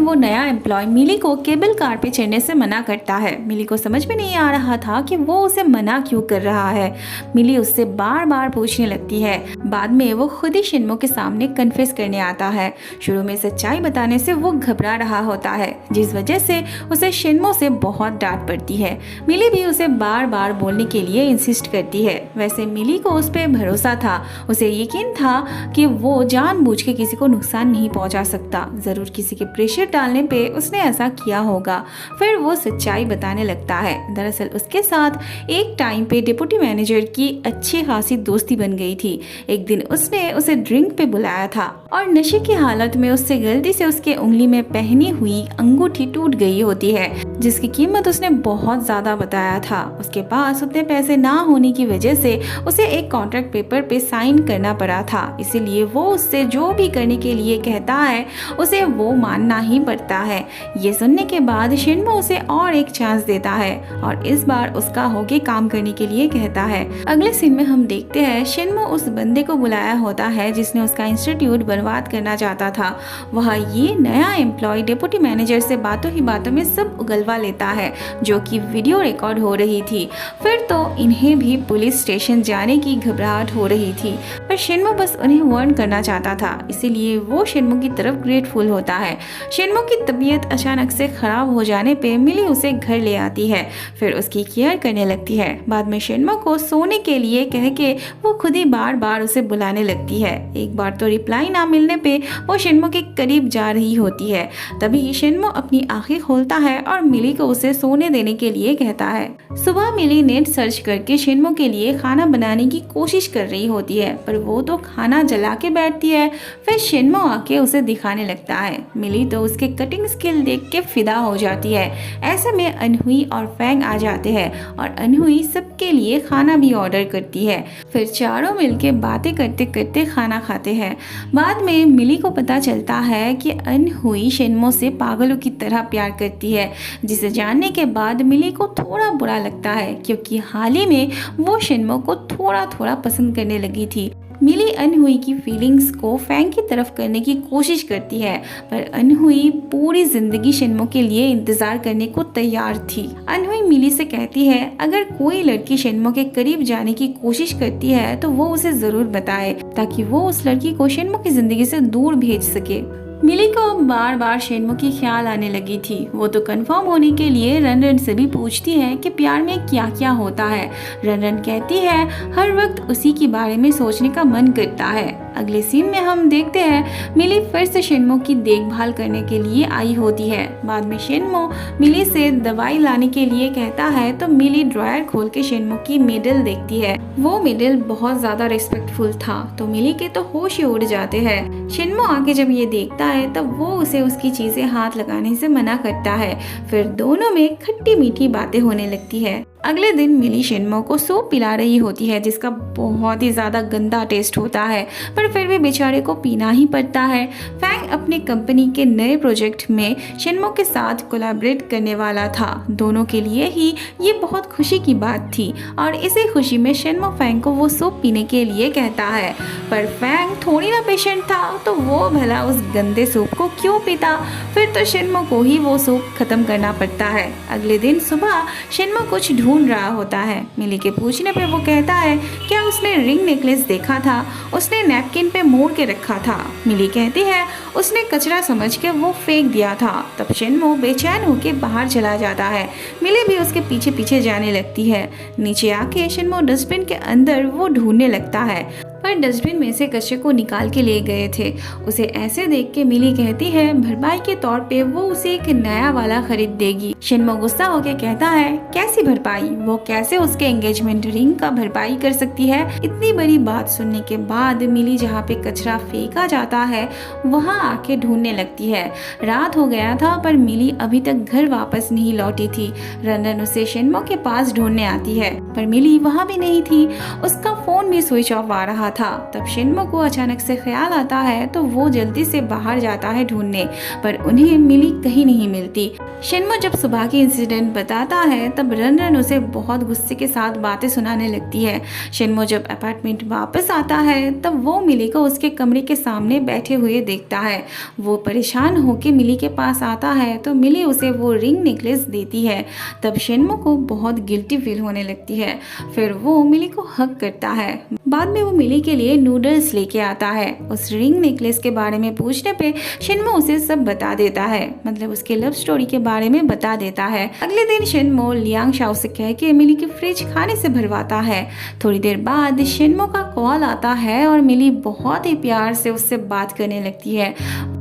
वो नया एम्प्लॉय मिली को केबल कार पे चढ़ने से मना करता है। मिली को समझ में नहीं आ रहा था कि वो उसे मना क्यों कर रहा है। मिली उससे बार बार पूछने लगती है। बाद में वो खुद ही शिन्मो के सामने कन्फेस करने आता है। शुरू में सच्चाई बताने से वो घबरा रहा होता है, जिस वजह से उसे शिन्मो से बहुत डांट पड़ती है। मिली भी उसे बार बार बोलने के लिए इंसिस्ट करती है। वैसे मिली को उस पर भरोसा था, उसे यकीन था कि वो जानबूझ के किसी को नुकसान नहीं पहुंचा सकता। जरूर किसी के प्रेशर डालने पे उसने ऐसा किया होगा। फिर वो सच्चाई बताने लगता है। दरअसल उसके साथ एक टाइम पे डिप्टी मैनेजर की अच्छी खासी दोस्ती बन गई थी। एक दिन उसने उसे ड्रिंक पे बुलाया था और नशे की हालत में उससे गलती से उसके उंगली में पहनी हुई अंगूठी टूट गई होती है, जिसकी कीमत उसने बहुत ज्यादा बताया था। उसके पास उतने पैसे ना होने की वजह से उसे एक कॉन्ट्रैक्ट पेपर पे साइन करना पड़ा था। इसीलिए वो उससे जो भी करने के लिए कहता है उसे वो मानना ही पड़ता है। ये सुनने के बाद शिन्मो उसे और एक चांस देता है और इस बार उसका होके काम करने के लिए कहता है। अगले सीन में हम देखते हैं शिन्मो उस बंदे को बुलाया होता है जिसने उसका इंस्टीट्यूट बर्बाद करना चाहता था। वह ये नया एम्प्लॉय डिप्टी मैनेजर से बातों ही बातों में सब उगलवा लेता है, जो कि वीडियो रिकॉर्ड हो रही थी। फिर तो इन्हें भी पुलिस स्टेशन जाने की घबराहट हो रही थी, पर शिन्मो बस उन्हें वार्न करना चाहता था। इसीलिए वो शिन्मो की तरफ ग्रेटफुल होता है। शिन्मो की तबीयत अचानक से खराब हो जाने पे मिली उसे घर ले आती है, फिर उसकी केयर करने लगती है। बाद में शिन्मो को सोने के लिए कह के वो खुद ही बार बार उसे बुलाने लगती है। एक बार तो रिप्लाई ना मिलने पे वो शिन्मो के करीब जा रही होती है। तभी शिन्मो अपनी आंखें खोलता है और मिली को उसे सोने देने के लिए कहता है। सुबह मिली नेट सर्च करके शिन्मो के लिए खाना बनाने की कोशिश कर रही होती है, पर वो तो खाना जला के बैठती है। फिर शिन्मो आके उसे दिखाने लगता है। मिली तो उसके कटिंग स्किल देख के फिदा हो जाती है। ऐसे में अनहुई और फैंग आ जाते हैं और अनहुई सबके लिए खाना भी ऑर्डर करती है। फिर चारों मिलके बातें करते करते खाना खाते हैं। बाद में मिली को पता चलता है कि अनहुई शिन्मो से पागलों की तरह प्यार करती है, जिसे जानने के बाद मिली को थोड़ा बुरा लगता है, क्योंकि हाल ही में वो शिन्मो को थोड़ा थोड़ा पसंद करने लगी थी। मिली अनहुई की फीलिंग्स को फैंग की तरफ करने की कोशिश करती है, पर अनहुई पूरी जिंदगी शिन्मो के लिए इंतजार करने को तैयार थी। अनहुई मिली से कहती है अगर कोई लड़की शिन्मो के करीब जाने की कोशिश करती है तो वो उसे जरूर बताए, ताकि वो उस लड़की को शिन्मो की जिंदगी से दूर भेज सके। मिली को बार बार शिन्मो की ख्याल आने लगी थी। वो तो कंफर्म होने के लिए रनरन से भी पूछती है कि प्यार में क्या क्या होता है। रनरन कहती है हर वक्त उसी के बारे में सोचने का मन करता है। अगले सीन में हम देखते हैं मिली फिर से शिन्मो की देखभाल करने के लिए आई होती है। बाद में शिन्मो मिली से दवाई लाने के लिए कहता है तो मिली ड्रॉयर खोल के शिन्मो की मेडल देखती है। वो मेडल बहुत ज्यादा रिस्पेक्टफुल था, तो मिली के तो होश ही उड़ जाते हैं। शिन्मो आके जब ये देखता है तब वो उसे उसकी चीजें हाथ लगाने से मना करता है। फिर दोनों में खट्टी मीठी बातें होने लगती है। अगले दिन मिली शिन्मो को सूप पिला रही होती है, जिसका बहुत ही ज्यादा गंदा टेस्ट होता है, पर फिर भी बेचारे को पीना ही पड़ता है। फैंग अपने कंपनी के नए प्रोजेक्ट में शिन्मो के साथ कोलैबोरेट करने वाला था। दोनों के लिए ही ये बहुत खुशी की बात थी और इसी खुशी में शिन्मो फैंग को वो सूप पीने के लिए कहता है, पर फैंग थोड़ी ना पेशेंट था, तो वो भला उस गंदे सूप को क्यों पीता। फिर तो शिन्मो को ही वो सूप खत्म करना पड़ता है। अगले दिन सुबह शिन्मो कुछ ढूंढ रहा होता है। मिली के पूछने पे वो कहता है क्या उसने रिंग नेकलेस देखा था, उसने नैपकिन पे मोड़ के रखा था। मिली कहती है उसने कचरा समझ के वो फेंक दिया था। तब शिन्मो बेचैन होके बाहर चला जाता है। मिली भी उसके पीछे पीछे जाने लगती है। नीचे आके शिन्मो डस्टबिन के अंदर वो ढूंढने लगता है, पर डस्टबिन में से कचरे को निकाल के ले गए थे। उसे ऐसे देख के मिली कहती है भरपाई के तौर पे वो उसे एक नया वाला खरीद देगी। शिन्मो गुस्सा होके कहता है कैसी भरपाई, वो कैसे उसके एंगेजमेंट रिंग का भरपाई कर सकती है। इतनी बड़ी बात सुनने के बाद मिली जहाँ पे कचरा फेंका जाता है वहाँ आके ढूंढने लगती है। रात हो गया था पर मिली अभी तक घर वापस नहीं लौटी थी। रंजन उसे शिन्मो के पास ढूंढने आती है, पर मिली वहाँ भी नहीं थी। उसका फोन भी स्विच ऑफ आ रहा रहा था। तब शिन्मो को अचानक से ख्याल आता है तो वो जल्दी से बाहर जाता है ढूंढने, पर उन्हें मिली कहीं नहीं मिलती। शिन्मो जब सुबह की इंसिडेंट बताता है तब रन उसे बहुत गुस्से के साथ बातें सुनाने लगती है। शिन्मो जब अपार्टमेंट वापस आता है तब वो मिली को उसके कमरे के सामने बैठे हुए देखता है। वो परेशान होकर मिली के पास आता है तो मिली उसे वो रिंग नेकलेस देती है। तब शिन्मो को बहुत गिल्टी फील होने लगती है। फिर वो मिली को हक करता है। बाद में वो मिली के लिए नूडल्स लेके आता है। उस रिंग नेकलेस के बारे में पूछने पे शिन्मो उसे सब बता देता है, मतलब उसके लव स्टोरी के बारे में बता देता है। अगले दिन शिन्मो लियांग शाओ से कह के मिली की फ्रिज खाने से भरवाता है। थोड़ी देर बाद शिन्मो का कॉल आता है और मिली बहुत ही प्यार से उससे बात करने लगती है।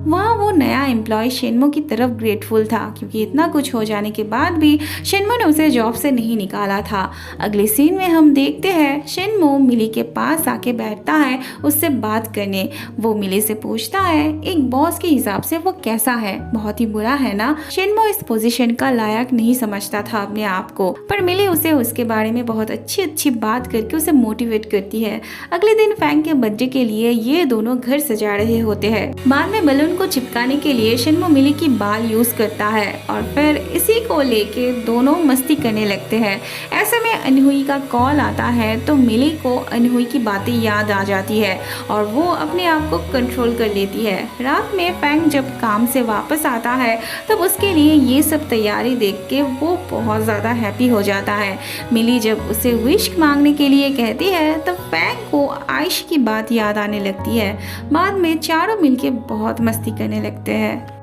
वहाँ वो नया एम्प्लॉय शिन्मो की तरफ ग्रेटफुल था, क्योंकि इतना कुछ हो जाने के बाद भी शिन्मो ने उसे जॉब से नहीं निकाला था। अगले सीन में हम देखते हैं शिन्मो मिली के पास आके बैठता है उससे बात करने। वो मिली से पूछता है एक बॉस के हिसाब से वो कैसा है, बहुत ही बुरा है ना। शिन्मो इस पोजीशन का लायक नहीं समझता था अपने आप को, पर मिली उसे उसके बारे में बहुत अच्छी बात करके उसे मोटिवेट करती है। अगले दिन फैंग के बर्थडे के लिए ये दोनों घर सजा रहे होते हैं। बाद में बलून को चिपकाने के लिए शिन्मो मिली की बाल यूज करता है और फिर इसी को लेके दोनों मस्ती करने लगते हैं। ऐसे में अनहुई का कॉल आता है तो मिली को अनहुई की बातें याद आ जाती है और वो अपने आप को कंट्रोल कर लेती है। रात में फैंग जब काम से वापस आता है तब उसके लिए ये सब तैयारी देख के वो बहुत ज़्यादा हैप्पी हो जाता है। मिली जब उसे विश मांगने के लिए कहती है तब फैंग को आयश की बात याद आने लगती है। बाद में चारों मिलके बहुत मस्ती करने लगते हैं।